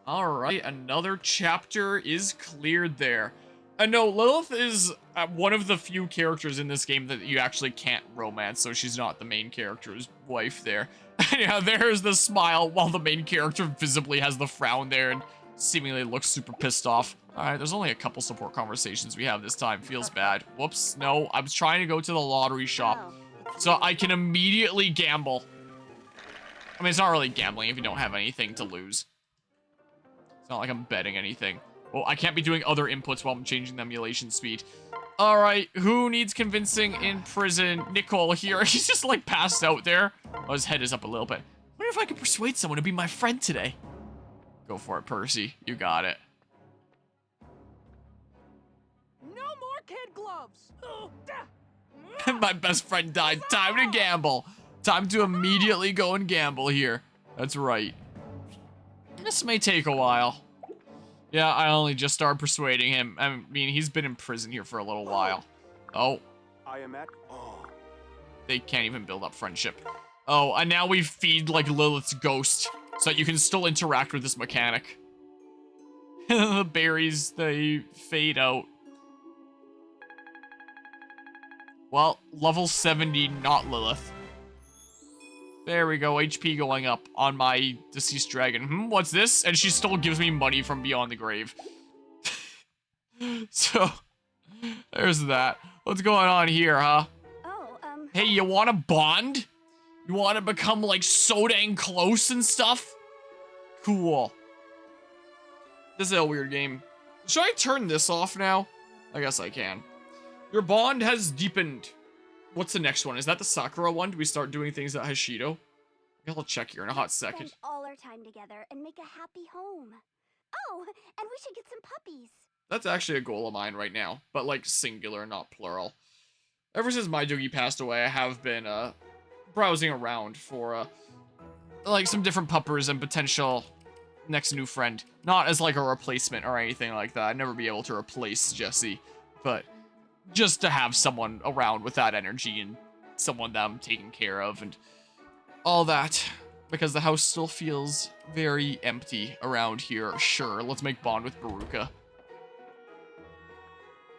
Alright, another chapter is cleared there. And no, Lilith is one of the few characters in this game that you actually can't romance, so she's not the main character's wife there. Yeah, there's the smile while the main character visibly has the frown there and seemingly looks super pissed off. Alright, there's only a couple support conversations we have this time. Feels bad. Whoops, no, I was trying to go to the lottery shop so I can immediately gamble. I mean, it's not really gambling if you don't have anything to lose. It's not like I'm betting anything. Well, I can't be doing other inputs while I'm changing the emulation speed. Alright, who needs convincing in prison? Nicole here. He's just like passed out there. Oh, his head is up a little bit. I wonder if I could persuade someone to be my friend today. Go for it, Percy. You got it. No more kid gloves. My best friend died. Time to gamble. Time to immediately go and gamble here. That's right. This may take a while. Yeah, I only just started persuading him. I mean, he's been in prison here for a little while. Oh. I am at. Oh. They can't even build up friendship. Oh, and now we feed, like, Lilith's ghost, so that you can still interact with this mechanic. The berries, they fade out. Well, level 70, not Lilith. There we go, HP going up on my deceased dragon. What's this? And she still gives me money from beyond the grave. So, there's that. What's going on here, huh? Oh, Hey, you wanna bond? You wanna become, like, so dang close and stuff? Cool. This is a weird game. Should I turn this off now? I guess I can. Your bond has deepened. What's the next one? Is that the Sakura one? Do we start doing things at Hashido? I'll check here in a hot second. spend all our time together and make a happy home. Oh, and we should get some puppies. That's actually a goal of mine right now, but like singular, not plural. Ever since my doogie passed away, I have been browsing around for like some different puppers and potential next new friend. Not as like a replacement or anything like that. I'd never be able to replace Jessie, but just to have someone around with that energy and someone that I'm taking care of and all that, because the house still feels very empty around here. Sure, let's make bond with Baruka.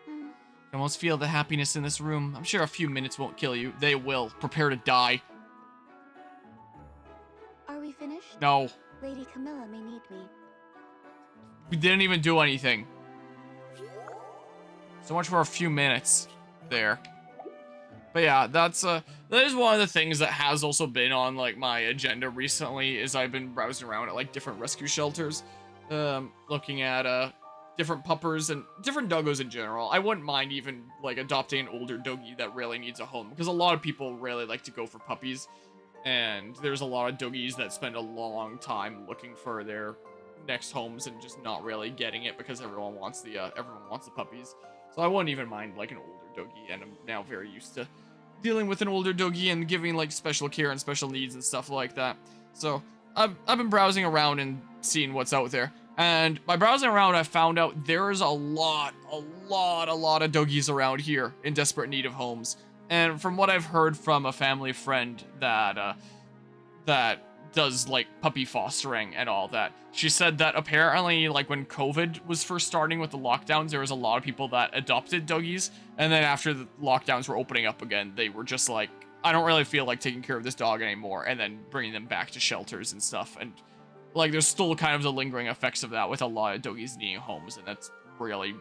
I almost feel the happiness in this room. I'm sure a few minutes won't kill you. They will. Prepare to die. Are we finished? No. Lady Camilla may need me. We didn't even do anything. So much for a few minutes there. But yeah, that is one of the things that has also been on like my agenda recently, is I've been browsing around at like different rescue shelters, looking at different puppers and different doggos in general. I wouldn't mind even like adopting an older doggy that really needs a home, because a lot of people really like to go for puppies, and there's a lot of doggies that spend a long time looking for their next homes and just not really getting it because everyone wants the puppies. So I wouldn't even mind like an older doggy, and I'm now very used to dealing with an older doggy and giving like special care and special needs and stuff like that. So I've been browsing around and seeing what's out there. And by browsing around, I found out there is a lot of doggies around here in desperate need of homes. And from what I've heard from a family friend that does like puppy fostering and all that, she said that apparently like when COVID was first starting with the lockdowns, there was a lot of people that adopted doggies, and then after the lockdowns were opening up again, they were just like, I don't really feel like taking care of this dog anymore, and then bringing them back to shelters and stuff. And like there's still kind of the lingering effects of that with a lot of doggies needing homes, and that's really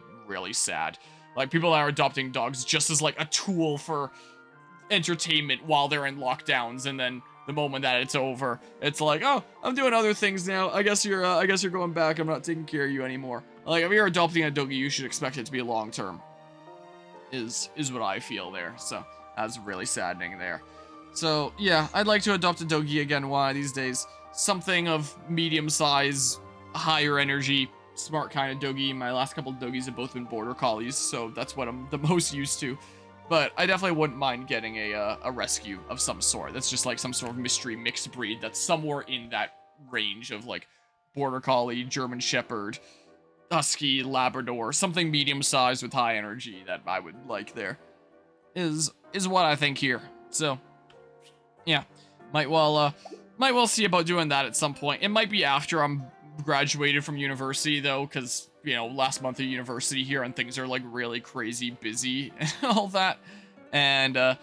sad. Like people that are adopting dogs just as like a tool for entertainment while they're in lockdowns, and then the moment that it's over, it's like, oh, I'm doing other things now. I guess you're going back. I'm not taking care of you anymore. Like if you're adopting a doggy, you should expect it to be long term. Is what I feel there. So that's really saddening there. So yeah, I'd like to adopt a doggy again one of these days. Something of medium size, higher energy, smart kind of doggy. My last couple of doggies have both been border collies, so that's what I'm the most used to. But I definitely wouldn't mind getting a rescue of some sort. That's just like some sort of mystery mixed breed that's somewhere in that range of like border collie, German shepherd, husky, Labrador, something medium sized with high energy that I would like there. Is what I think here. So yeah, might well see about doing that at some point. It might be after I'm graduated from university though, because, you know, last month of university here and things are like really crazy busy and all that. And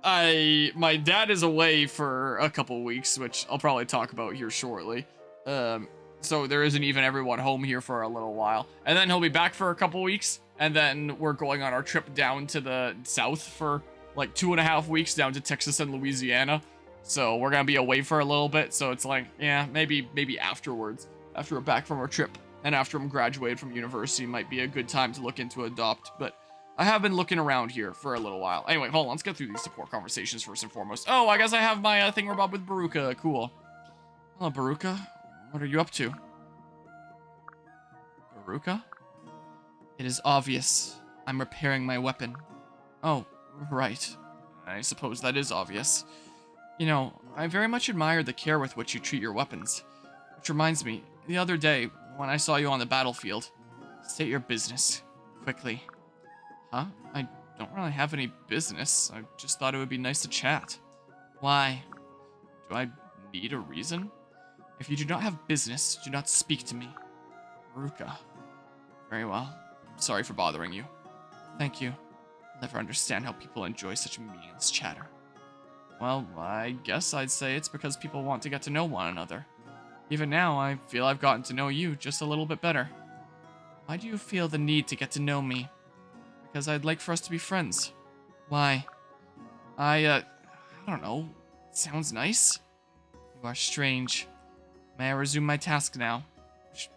my dad is away for a couple weeks, which I'll probably talk about here shortly. So there isn't even everyone home here for a little while. And then he'll be back for a couple weeks, and then we're going on our trip down to the south for like 2.5 weeks down to Texas and Louisiana. So we're gonna be away for a little bit, so it's like, yeah, maybe afterwards, after we're back from our trip, and after I'm graduated from university, might be a good time to look into adopt, but I have been looking around here for a little while. Anyway, hold on, let's get through these support conversations first and foremost. Oh, I guess I have my thingamabob with Baruka, cool. Hello, Baruka, what are you up to? Baruka? It is obvious. I'm repairing my weapon. Oh, right. I suppose that is obvious. You know, I very much admire the care with which you treat your weapons. Which reminds me, the other day, when I saw you on the battlefield, state your business, quickly. Huh? I don't really have any business. I just thought it would be nice to chat. Why? Do I need a reason? If you do not have business, do not speak to me. Ruka. Very well. Sorry for bothering you. Thank you. I'll never understand how people enjoy such meaningless chatter. Well, I guess I'd say it's because people want to get to know one another. Even now, I feel I've gotten to know you just a little bit better. Why do you feel the need to get to know me? Because I'd like for us to be friends. Why? I don't know. It sounds nice. You are strange. May I resume my task now?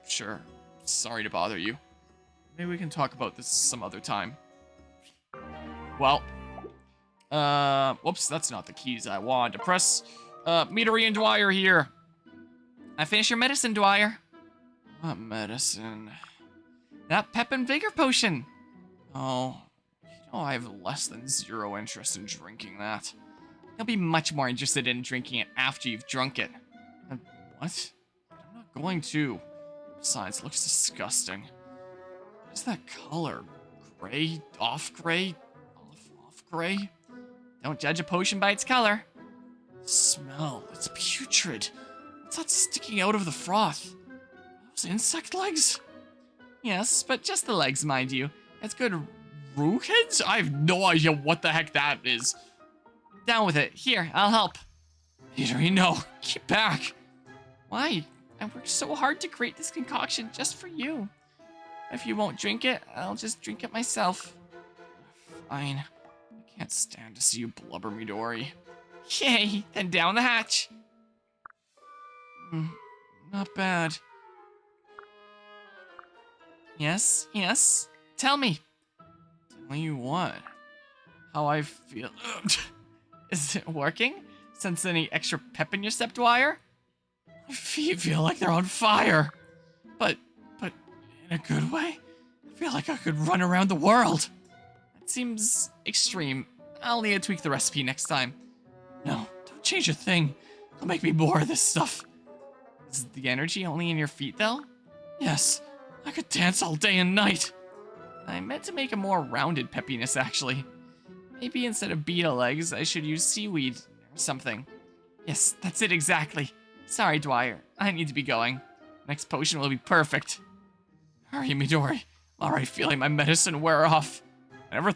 Sure. Sorry to bother you. Maybe we can talk about this some other time. Well, whoops, that's not the keys I wanted to press. Meadery and Dwyer here. I finished your medicine, Dwyer. What medicine? That pep and vigor potion. Oh, you know I have less than 0 interest in drinking that. You'll be much more interested in drinking it after you've drunk it. What? I'm not going to. Besides, it looks disgusting. What is that color? Gray? Off gray? Off gray? Don't judge a potion by its color. Smell. It's putrid. What's that sticking out of the froth? Those insect legs? Yes, but just the legs, mind you. It's good rook heads? I have no idea what the heck that is. Down with it. Here, I'll help. Meadery, no. Get back. Why? I worked so hard to create this concoction just for you. If you won't drink it, I'll just drink it myself. Fine. I can't stand to see you blubber, Midori. Yay, then down the hatch. Not bad. Yes, yes. Tell me. Tell you what? How I feel. Is it working? Sense any extra pep in your step, Dwyer? I feel like they're on fire. But in a good way? I feel like I could run around the world. That seems extreme. I'll need to tweak the recipe next time. No, don't change a thing. Don't make me more of this stuff. Is the energy only in your feet, though? Yes, I could dance all day and night. I meant to make a more rounded peppiness, actually. Maybe instead of beetle legs, I should use seaweed or something. Yes, that's it exactly. Sorry, Dwyer. I need to be going. Next potion will be perfect. Hurry, Midori. I'm already feeling my medicine wear off. I never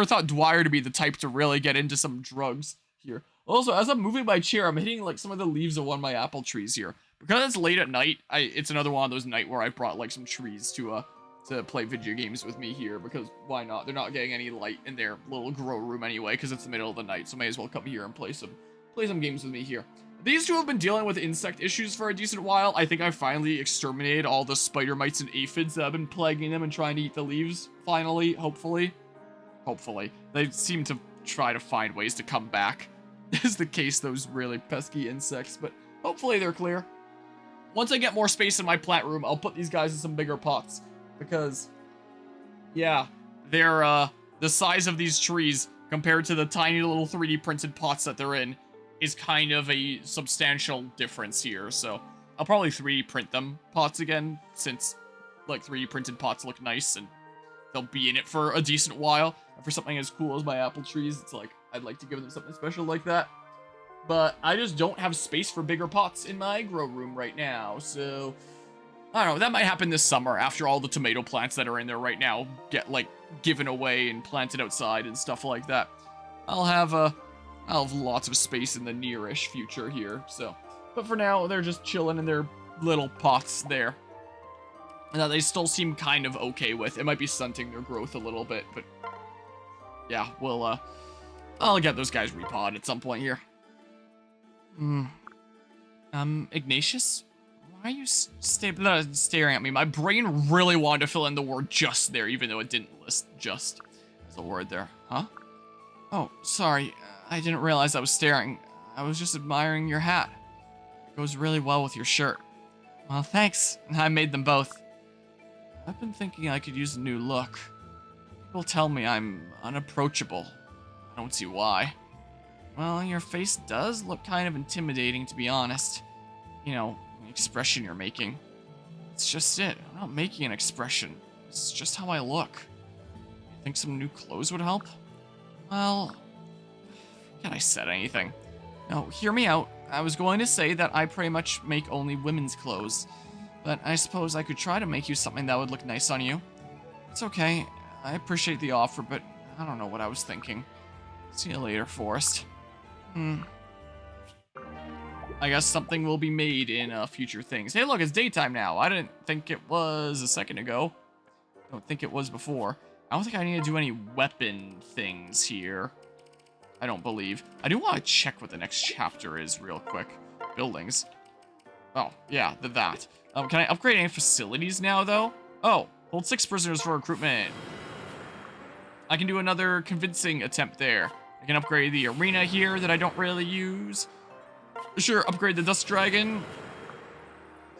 thought Dwyer to be the type to really get into some drugs here. Also, as I'm moving my chair, I'm hitting like some of the leaves of one of my apple trees here. Because it's late at night, it's another one of those nights where I brought like some trees to play video games with me here, because why not? They're not getting any light in their little grow room anyway, because it's the middle of the night, so may as well come here and play some games with me here. These two have been dealing with insect issues for a decent while. I think I finally exterminated all the spider mites and aphids that have been plaguing them and trying to eat the leaves. Finally, hopefully. Hopefully. They seem to try to find ways to come back. Is the case, those really pesky insects, but hopefully they're clear. Once I get more space in my plant room, I'll put these guys in some bigger pots, because, yeah, they're, the size of these trees compared to the tiny little 3D printed pots that they're in is kind of a substantial difference here, so I'll probably 3D print them pots again, since, like, 3D printed pots look nice, and they'll be in it for a decent while. And for something as cool as my apple trees, it's like, I'd like to give them something special like that. but I just don't have space for bigger pots in my grow room right now, so I don't know, that might happen this summer after all the tomato plants that are in there right now get, like, given away and planted outside and stuff like that. I'll have lots of space in the nearish future here, so. But for now, they're just chilling in their little pots there. And that they still seem kind of okay with. It might be stunting their growth a little bit, but yeah, I'll get those guys repotted at some point here. Ignatius? Why are you staring at me? My brain really wanted to fill in the word just there, even though it didn't list just as a word there. Huh? Oh, sorry. I didn't realize I was staring. I was just admiring your hat. It goes really well with your shirt. Well, thanks. I made them both. I've been thinking I could use a new look. People tell me I'm unapproachable. I don't see why. Well, your face does look kind of intimidating, to be honest. You know, the expression you're making. It's just it. I'm not making an expression. It's just how I look. You think some new clothes would help? Well, forget I said anything. No, hear me out. I was going to say that I pretty much make only women's clothes. But I suppose I could try to make you something that would look nice on you. It's okay. I appreciate the offer, but I don't know what I was thinking. See you later, Forrest. I guess something will be made in future things. Hey, look, it's daytime now. I didn't think it was a second ago. Don't think it was before. I don't think I need to do any weapon things here. I don't believe. I do want to check what the next chapter is real quick. Buildings. Oh, yeah, that. Can I upgrade any facilities now, though? Oh, hold 6 prisoners for recruitment. I can do another convincing attempt there. I can upgrade the arena here that I don't really use. Sure, upgrade the Dust Dragon.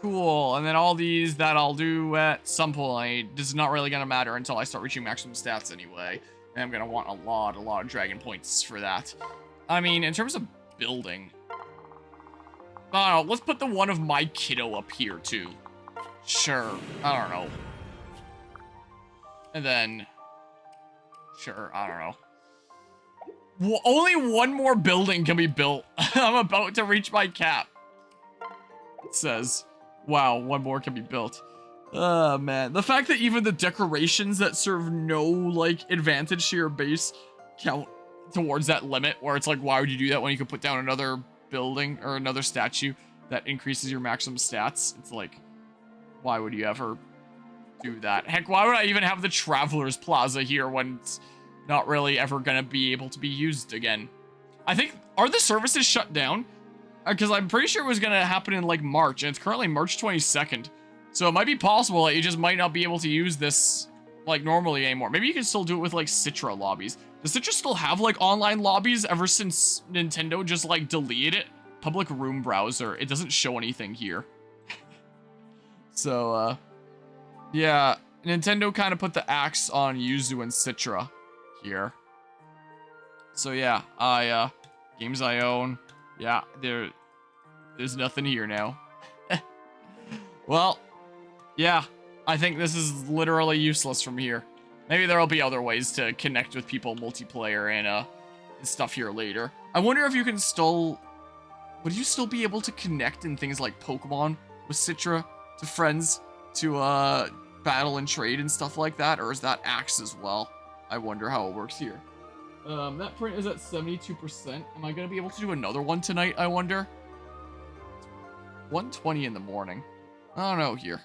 Cool, and then all these that I'll do at some point. This is not really going to matter until I start reaching maximum stats anyway. And I'm going to want a lot of dragon points for that. I mean, in terms of building... I don't know, let's put the one of my kiddo up here, too. Sure, I don't know. And then... Sure, I don't know. Well, only one more building can be built. I'm about to reach my cap. It says, wow, one more can be built. Oh, man. The fact that even the decorations that serve no, like, advantage to your base count towards that limit, where it's like, why would you do that when you could put down another building or another statue that increases your maximum stats? It's like, why would you ever do that? Heck, why would I even have the Traveler's Plaza here when it's not really ever gonna be able to be used again? I think, are the services shut down? Because I'm pretty sure it was gonna happen in like March, and it's currently March 22nd. So it might be possible that you just might not be able to use this like normally anymore. Maybe you can still do it with like Citra lobbies. Does Citra still have like online lobbies ever since Nintendo just like deleted it? Public room browser, it doesn't show anything here. So, yeah, Nintendo kind of put the axe on Yuzu and Citra here. So yeah, games I own, yeah, there's nothing here now. Well, yeah, I think this is literally useless from here. Maybe there'll be other ways to connect with people multiplayer and stuff here later. I wonder if you can still... Would you still be able to connect in things like Pokemon with Citra to friends to battle and trade and stuff like that? Or is that axe as well? I wonder how it works here. That print is at 72%. Am I going to be able to do another one tonight, I wonder? 1:20 in the morning. I don't know here.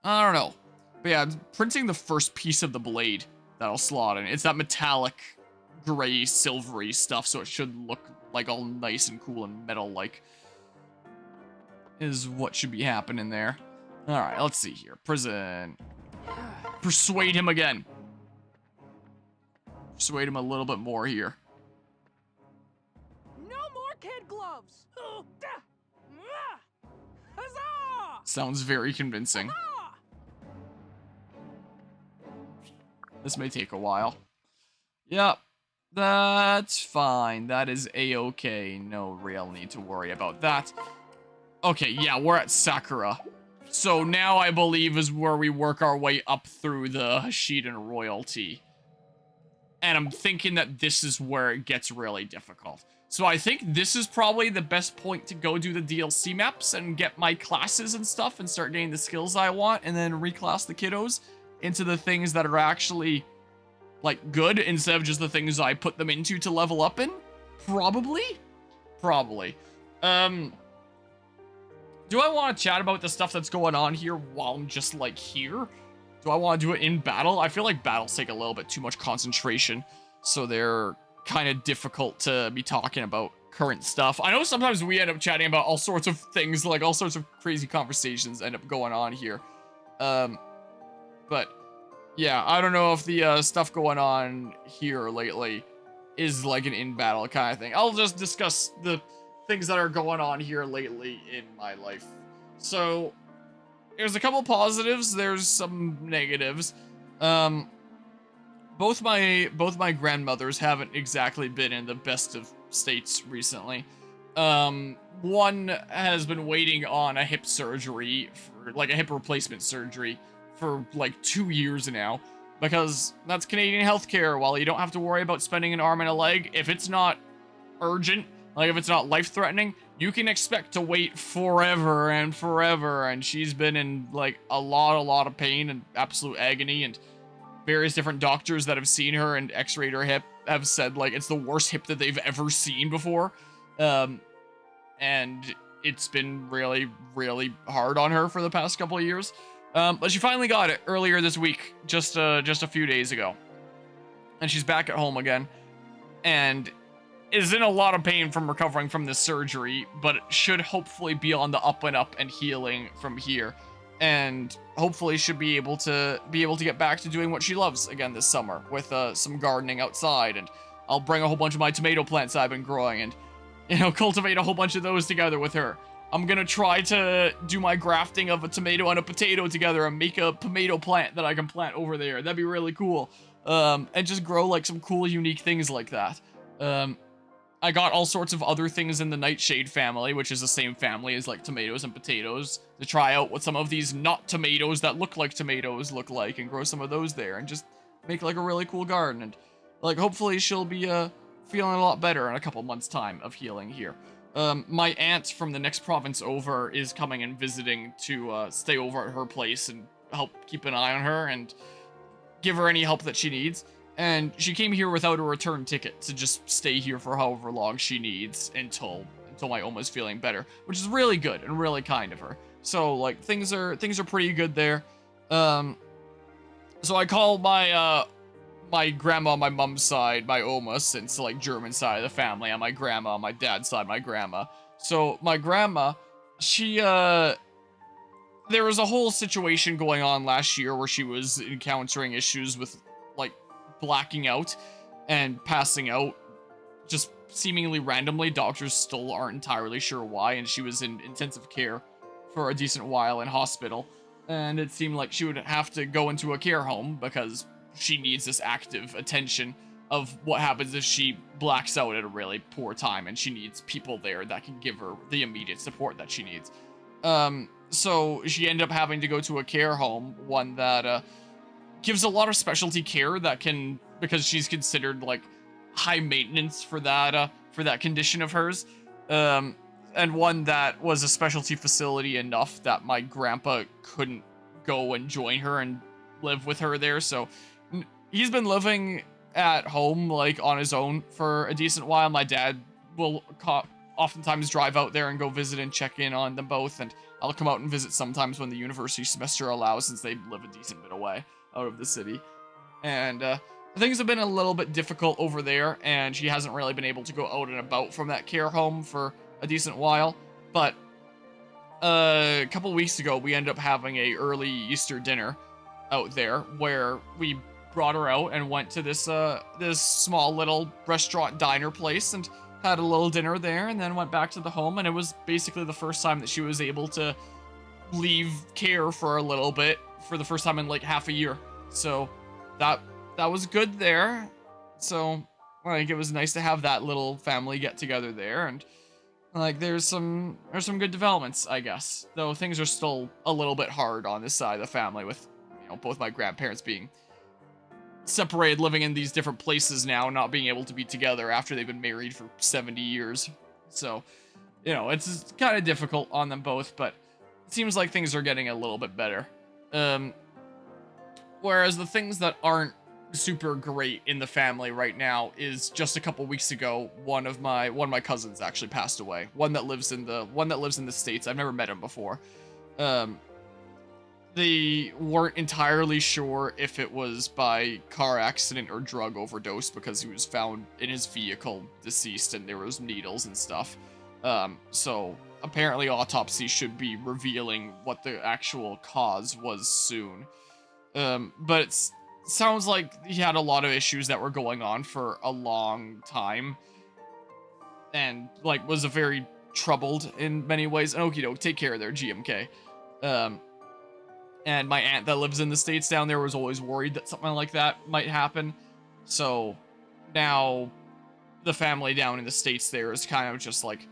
I don't know. But yeah, printing the first piece of the blade that'll slot in. It's that metallic, gray, silvery stuff, so it should look like all nice and cool and metal-like. Is what should be happening there. Alright, let's see here. Prison. Persuade him again. Persuade him a little bit more here. No more kid gloves. Huzzah! Sounds very convincing. Huzzah! This may take a while. Yep. That's fine. That is a-okay. No real need to worry about that. Okay, yeah, we're at Sakura. So now I believe is where we work our way up through the Hashidan royalty. And I'm thinking that this is where it gets really difficult. So I think this is probably the best point to go do the DLC maps and get my classes and stuff and start getting the skills I want, and then reclass the kiddos into the things that are actually like good instead of just the things I put them into to level up in. Probably. Do I want to chat about the stuff that's going on here while I'm just like here? Do I want to do it in battle? I feel like battles take a little bit too much concentration, so they're kind of difficult to be talking about current stuff. I know sometimes we end up chatting about all sorts of things, like all sorts of crazy conversations end up going on here. But yeah, I don't know if the stuff going on here lately is like an in-battle kind of thing. I'll just discuss the things that are going on here lately in my life. So there's a couple positives, there's some negatives. Both my grandmothers haven't exactly been in the best of states recently. One has been waiting on a hip surgery, like a hip replacement surgery, for like 2 years now, because that's Canadian healthcare. While you don't have to worry about spending an arm and a leg, if it's not urgent, like if it's not life-threatening, you can expect to wait forever and forever, and she's been in like a lot of pain and absolute agony, and various different doctors that have seen her and x-rayed her hip have said like it's the worst hip that they've ever seen before. And it's been really hard on her for the past couple of years. But she finally got it earlier this week, just a few days ago. And she's back at home again, and is in a lot of pain from recovering from this surgery, but should hopefully be on the up and up and healing from here. And hopefully should be able to get back to doing what she loves again this summer with some gardening outside. And I'll bring a whole bunch of my tomato plants I've been growing and, you know, cultivate a whole bunch of those together with her. I'm gonna try to do my grafting of a tomato and a potato together and make a tomato plant that I can plant over there. That'd be really cool. And just grow like some cool, unique things like that. I got all sorts of other things in the Nightshade family, which is the same family as like tomatoes and potatoes, to try out what some of these not tomatoes that look like tomatoes look like, and grow some of those there and just make like a really cool garden. And like hopefully she'll be feeling a lot better in a couple months time of healing here. My aunt from the next province over is coming and visiting to stay over at her place and help keep an eye on her and give her any help that she needs. And she came here without a return ticket to just stay here for however long she needs until my Oma's feeling better, which is really good and really kind of her. So like things are pretty good there. So I call my my grandma on my mom's side my Oma, since like German side of the family, and my grandma on my dad's side my grandma. So my grandma, she there was a whole situation going on last year where she was encountering issues with like blacking out and passing out just seemingly randomly. Doctors still aren't entirely sure why, and she was in intensive care for a decent while in hospital, and it seemed like she would have to go into a care home because she needs this active attention of what happens if she blacks out at a really poor time, and she needs people there that can give her the immediate support that she needs. So she ended up having to go to a care home, one that gives a lot of specialty care that can, because she's considered like high maintenance for that condition of hers, and one that was a specialty facility enough that my grandpa couldn't go and join her and live with her there. So he's been living at home like on his own for a decent while. My dad will oftentimes drive out there and go visit and check in on them both, and I'll come out and visit sometimes when the university semester allows, since they live a decent bit away out of the city. And things have been a little bit difficult over there, and she hasn't really been able to go out and about from that care home for a decent while. But a couple weeks ago, we ended up having a early Easter dinner out there where we brought her out and went to this this small little restaurant diner place and had a little dinner there, and then went back to the home. And it was basically the first time that she was able to leave care for a little bit, for the first time in like half a year. So that was good there. So like it was nice to have that little family get together there, and like there's some good developments, I guess, though things are still a little bit hard on this side of the family with, you know, both my grandparents being separated, living in these different places now, not being able to be together after they've been married for 70 years. So, you know, it's kind of difficult on them both, but it seems like things are getting a little bit better. Whereas the things that aren't super great in the family right now is just a couple weeks ago, one of my cousins actually passed away. One that lives in the States. I've never met him before. They weren't entirely sure if it was by car accident or drug overdose because he was found in his vehicle deceased and there was needles and stuff. So apparently autopsy should be revealing what the actual cause was soon. But it sounds like he had a lot of issues that were going on for a long time and like was a very troubled in many ways. And okie doke, take care there, GMK. And my aunt that lives in the States down there was always worried that something like that might happen. So now the family down in the States there is kind of just like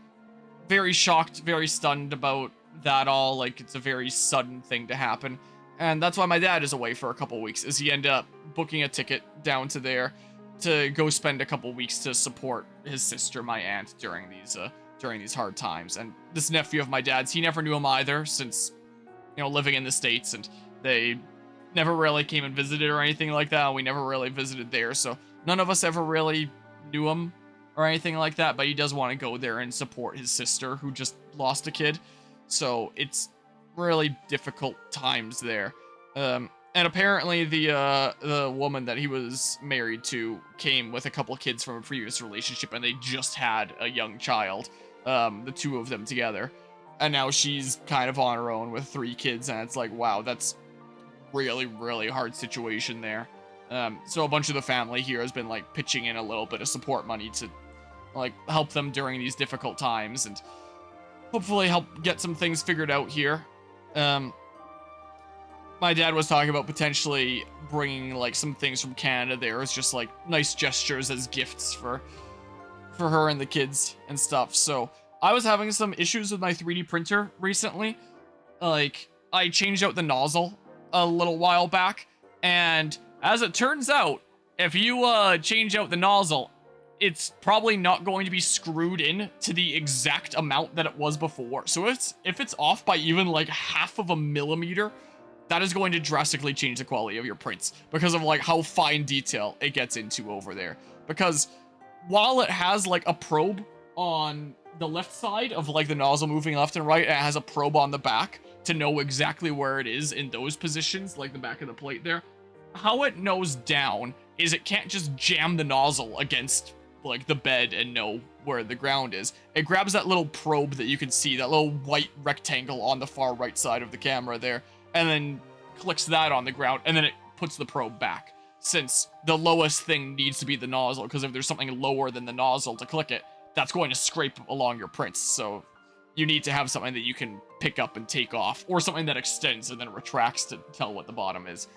very shocked, very stunned about that all. Like it's a very sudden thing to happen. And that's why my dad is away for a couple weeks, is he ended up booking a ticket down to there to go spend a couple weeks to support his sister, my aunt, during these hard times. And this nephew of my dad's, he never knew him either since, you know, living in the States, and they never really came and visited or anything like that. We never really visited there, so none of us ever really knew him or anything like that, but he does want to go there and support his sister who just lost a kid. So it's really difficult times there. And apparently the woman that he was married to came with a couple kids from a previous relationship, and they just had a young child, the two of them together. And now she's kind of on her own with 3 kids, and it's like, wow, that's really, really hard situation there. So a bunch of the family here has been like pitching in a little bit of support money to like help them during these difficult times and hopefully help get some things figured out here. My dad was talking about potentially bringing like some things from Canada there as just like nice gestures as gifts for her and the kids and stuff. So I was having some issues with my 3D printer recently. Like, I changed out the nozzle a little while back, and as it turns out, if you change out the nozzle, it's probably not going to be screwed in to the exact amount that it was before. So if it's off by even like half of a millimeter, that is going to drastically change the quality of your prints because of like how fine detail it gets into over there. Because while it has like a probe on the left side of like the nozzle moving left and right, it has a probe on the back to know exactly where it is in those positions, like the back of the plate there. How it knows down is it can't just jam the nozzle against like the bed and know where the ground is. It grabs that little probe that you can see, that little white rectangle on the far right side of the camera there, and then clicks that on the ground, and then it puts the probe back, since the lowest thing needs to be the nozzle, because if there's something lower than the nozzle to click it, that's going to scrape along your prints. So you need to have something that you can pick up and take off, or something that extends and then retracts to tell what the bottom is.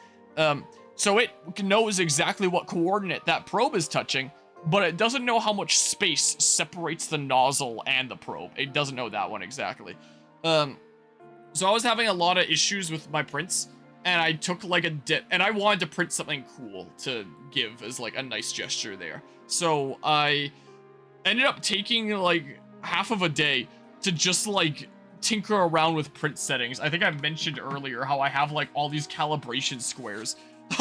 So it knows exactly what coordinate that probe is touching, but it doesn't know how much space separates the nozzle and the probe. It doesn't know that one exactly. So I was having a lot of issues with my prints, and I took like a dip, and I wanted to print something cool to give as like a nice gesture there. So I ended up taking like half of a day to just like tinker around with print settings. I think I mentioned earlier how I have like all these calibration squares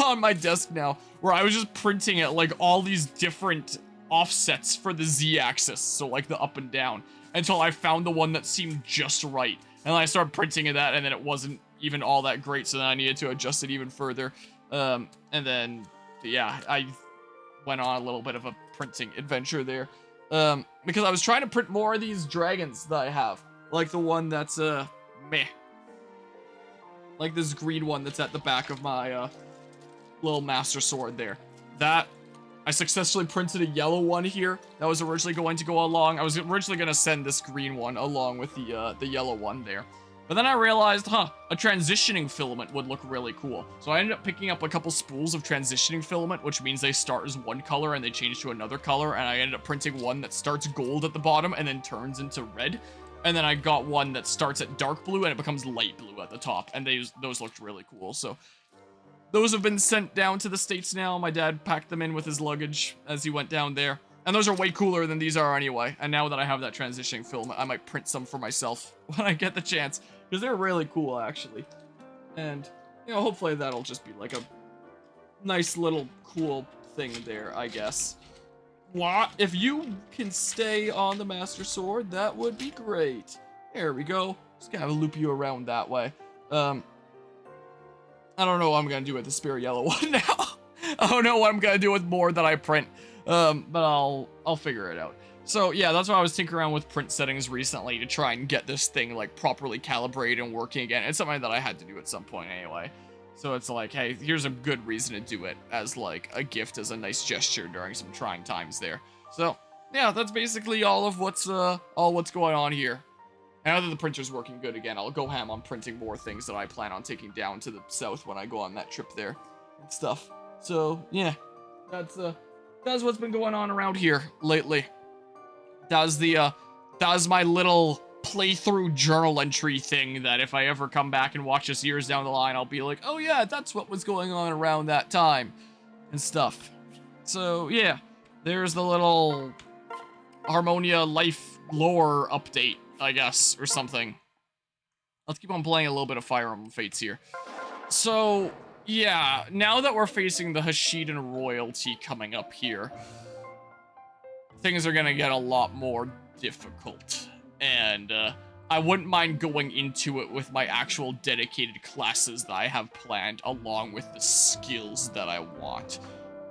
on my desk now, where I was just printing at like all these different offsets for the Z-axis, so like the up and down, until I found the one that seemed just right. And then I started printing at that, and then it wasn't even all that great, so then I needed to adjust it even further. And then, yeah, I went on a little bit of a printing adventure there. Because I was trying to print more of these dragons that I have. Like the one that's, meh. Like this green one that's at the back of my, little master sword there. That, I successfully printed a yellow one here. That was originally going to go along. I was originally going to send this green one along with the yellow one there. But then I realized, a transitioning filament would look really cool. So I ended up picking up a couple spools of transitioning filament, which means they start as one color and they change to another color. And I ended up printing one that starts gold at the bottom and then turns into red. And then I got one that starts at dark blue and it becomes light blue at the top. And those looked really cool. So those have been sent down to the States now. My dad packed them in with his luggage as he went down there. And those are way cooler than these are anyway. And now that I have that transitioning film, I might print some for myself when I get the chance. Because they're really cool, actually. And, you know, hopefully that'll just be like a nice little cool thing there, I guess. What? If you can stay on the Master Sword, that would be great. There we go. Just kind of loop you around that way. I don't know what I'm gonna do with the Spirit Yellow one now. I don't know what I'm gonna do with more that I print. But I'll figure it out. So yeah, that's why I was tinkering around with print settings recently to try and get this thing like properly calibrated and working again. It's something that I had to do at some point anyway. So it's like, hey, here's a good reason to do it as like a gift, as a nice gesture during some trying times there. So yeah, that's basically all what's going on here. Now that the printer's working good again, I'll go ham on printing more things that I plan on taking down to the south when I go on that trip there and stuff. So yeah, that's what's been going on around here lately. That's my little playthrough journal entry thing that if I ever come back and watch this years down the line, I'll be like, oh yeah, that's what was going on around that time and stuff. So yeah, there's the little Harmonia life lore update, I guess, or something. Let's keep on playing a little bit of Fire Emblem Fates here. So yeah, now that we're facing the Hashiden royalty coming up here, things are gonna get a lot more difficult. And I wouldn't mind going into it with my actual dedicated classes that I have planned, along with the skills that I want.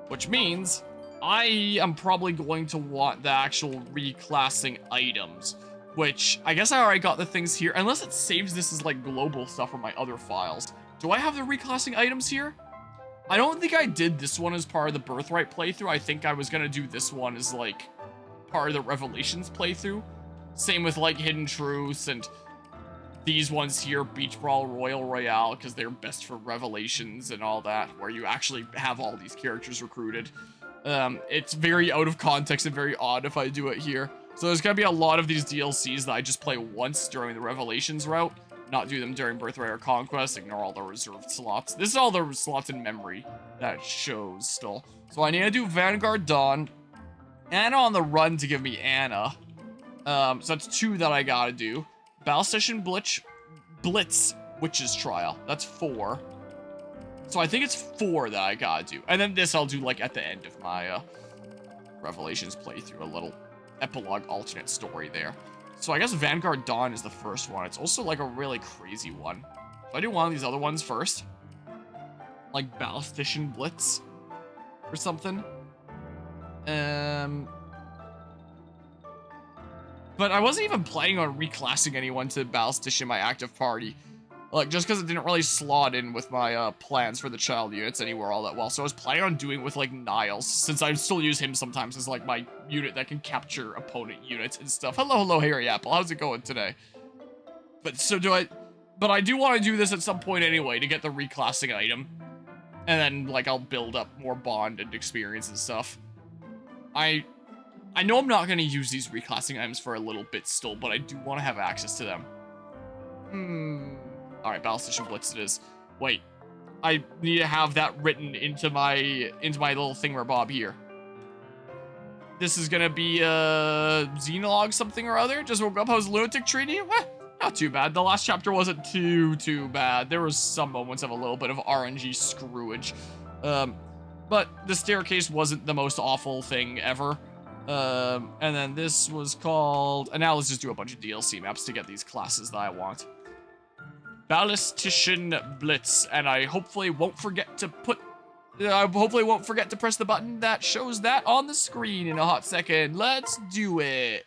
Which means I am probably going to want the actual reclassing items, which I guess I already got the things here, unless it saves this as like global stuff from my other files. Do I have the reclassing items here? I don't think I did this one as part of the Birthright playthrough. I think I was gonna do this one as like part of the Revelations playthrough. Same with like Hidden Truths and these ones here, Beach Brawl, Royal Royale, because they're best for Revelations and all that, where you actually have all these characters recruited. It's very out of context and very odd if I do it here. So there's gonna be a lot of these DLCs that I just play once during the Revelations route, not do them during Birthright or Conquest, ignore all the reserved slots. This is all the slots in memory that shows still. So I need to do Vanguard Dawn, Anna on the Run to give me Anna. So that's 2 that I gotta do. Battle Station Blitz Witch's Trial. That's 4. So I think it's 4 that I gotta do. And then this I'll do like at the end of my Revelations playthrough, a little epilogue alternate story there. So I guess Vanguard Dawn is the first one. It's also like a really crazy one. So I do one of these other ones first. Like Battle Station Blitz or something. But I wasn't even planning on reclassing anyone to Battle Station in my active party. Like, just because it didn't really slot in with my plans for the child units anywhere all that well. So I was planning on doing with, like, Niles, since I still use him sometimes as, like, my unit that can capture opponent units and stuff. Hello, Harry Apple. How's it going today? But I do want to do this at some point anyway, to get the reclassing item. And then, like, I'll build up more bond and experience and stuff. I know I'm not going to use these reclassing items for a little bit still, but I do want to have access to them. Alright, Battle Station Blitz it is. Wait. I need to have that written into my little thingamabob here. This is gonna be Xenologue something or other? Just woke up, how's Lunatic treating you? Not too bad. The last chapter wasn't too bad. There was some moments of a little bit of RNG screwage. But the staircase wasn't the most awful thing ever. And then this was called... And now let's just do a bunch of DLC maps to get these classes that I want. Ballistician Blitz, and I hopefully won't forget to press the button that shows that on the screen in a hot second. Let's do it.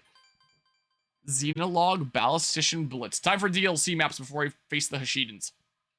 Xenologue Ballistician Blitz. Time for DLC maps before I face the Hashidans.